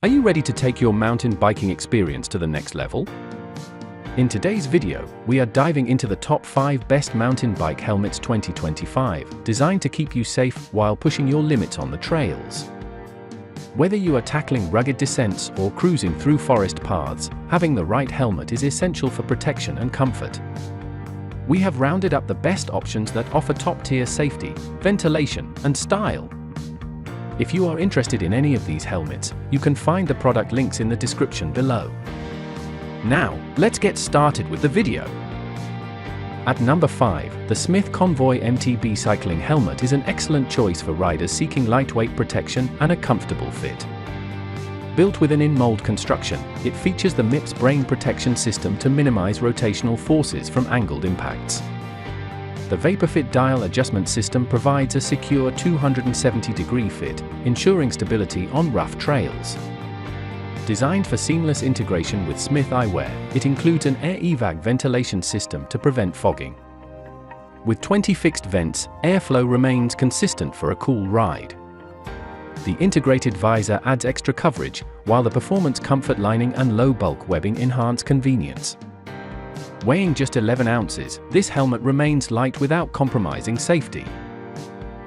Are you ready to take your mountain biking experience to the next level? In today's video, we are diving into the top 5 best mountain bike helmets 2025, designed to keep you safe while pushing your limits on the trails. Whether you are tackling rugged descents or cruising through forest paths, having the right helmet is essential for protection and comfort. We have rounded up the best options that offer top-tier safety, ventilation, and style. If you are interested in any of these helmets, you can find the product links in the description below. Now, let's get started with the video. At number 5, the Smith Convoy MTB cycling helmet is an excellent choice for riders seeking lightweight protection and a comfortable fit. Built with an in-mold construction, it features the MIPS brain protection system to minimize rotational forces from angled impacts. The VaporFit dial adjustment system provides a secure 270-degree fit, ensuring stability on rough trails. Designed for seamless integration with Smith eyewear, it includes an air evac ventilation system to prevent fogging. With 20 fixed vents, airflow remains consistent for a cool ride. The integrated visor adds extra coverage, while the performance comfort lining and low-bulk webbing enhance convenience. Weighing just 11 ounces, this helmet remains light without compromising safety.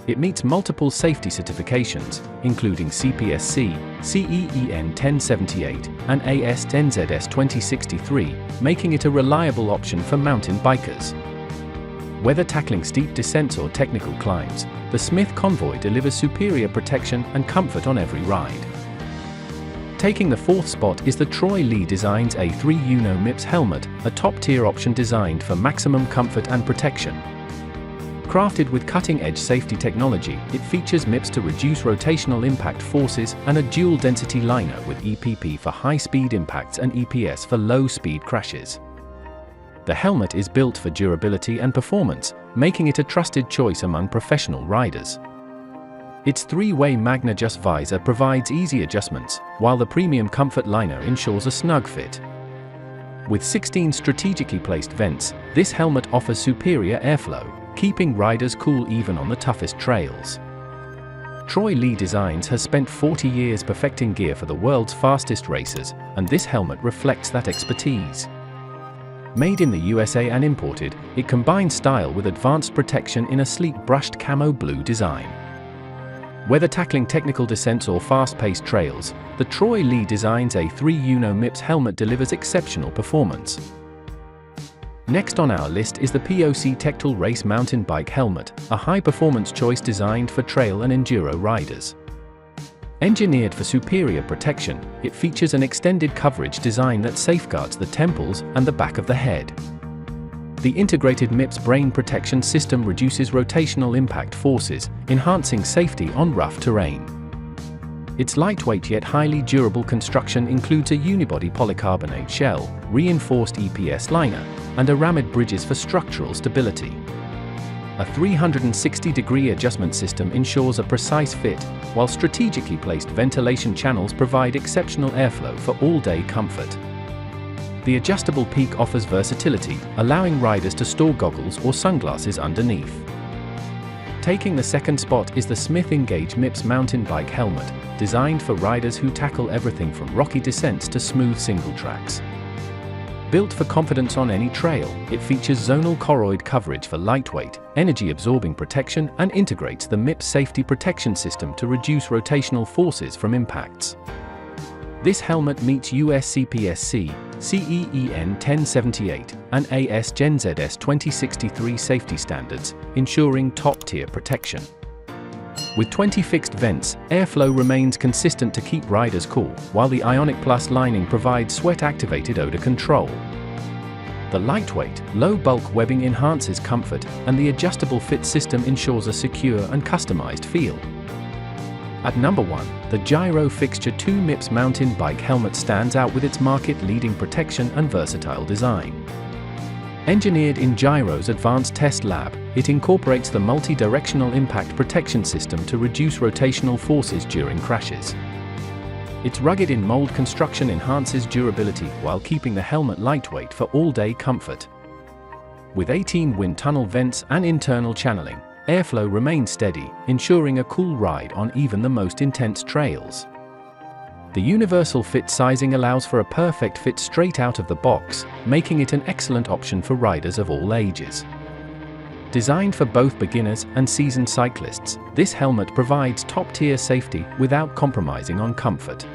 It meets multiple safety certifications, including CPSC, CEEN 1078, and AS-NZS 2063, making it a reliable option for mountain bikers. Whether tackling steep descents or technical climbs, the Smith Convoy delivers superior protection and comfort on every ride. Taking the 4th spot is the Troy Lee Designs A3 Uno MIPS helmet, a top-tier option designed for maximum comfort and protection. Crafted with cutting-edge safety technology, it features MIPS to reduce rotational impact forces and a dual-density liner with EPP for high-speed impacts and EPS for low-speed crashes. The helmet is built for durability and performance, making it a trusted choice among professional riders. Its 3-way MagnaJust visor provides easy adjustments, while the premium comfort liner ensures a snug fit. With 16 strategically placed vents, this helmet offers superior airflow, keeping riders cool even on the toughest trails. Troy Lee Designs has spent 40 years perfecting gear for the world's fastest racers, and this helmet reflects that expertise. Made in the USA and imported, it combines style with advanced protection in a sleek brushed camo blue design. Whether tackling technical descents or fast-paced trails, the Troy Lee Designs A3 Uno MIPS helmet delivers exceptional performance. Next on our list is the POC Tectal Race Mountain Bike Helmet, a high-performance choice designed for trail and enduro riders. Engineered for superior protection, it features an extended coverage design that safeguards the temples and the back of the head. The integrated MIPS brain protection system reduces rotational impact forces, enhancing safety on rough terrain. Its lightweight yet highly durable construction includes a unibody polycarbonate shell, reinforced EPS liner, and aramid bridges for structural stability. A 360-degree adjustment system ensures a precise fit, while strategically placed ventilation channels provide exceptional airflow for all-day comfort. The adjustable peak offers versatility, allowing riders to store goggles or sunglasses underneath. Taking the 2nd spot is the Smith Engage MIPS mountain bike helmet, designed for riders who tackle everything from rocky descents to smooth single tracks. Built for confidence on any trail, it features zonal choroid coverage for lightweight, energy-absorbing protection and integrates the MIPS safety protection system to reduce rotational forces from impacts. This helmet meets US CPSC, CEEN 1078, and AS-NZS 2063 safety standards, ensuring top-tier protection. With 20 fixed vents, airflow remains consistent to keep riders cool, while the Ionic Plus lining provides sweat-activated odor control. The lightweight, low-bulk webbing enhances comfort, and the adjustable fit system ensures a secure and customized feel. At number 1, the Giro Fixture 2 MIPS mountain bike helmet stands out with its market-leading protection and versatile design. Engineered in Giro's advanced test lab, it incorporates the multi-directional impact protection system to reduce rotational forces during crashes. Its rugged in-mold construction enhances durability while keeping the helmet lightweight for all-day comfort. With 18 wind tunnel vents and internal channeling, airflow remains steady, ensuring a cool ride on even the most intense trails. The universal fit sizing allows for a perfect fit straight out of the box, making it an excellent option for riders of all ages. Designed for both beginners and seasoned cyclists, this helmet provides top-tier safety without compromising on comfort.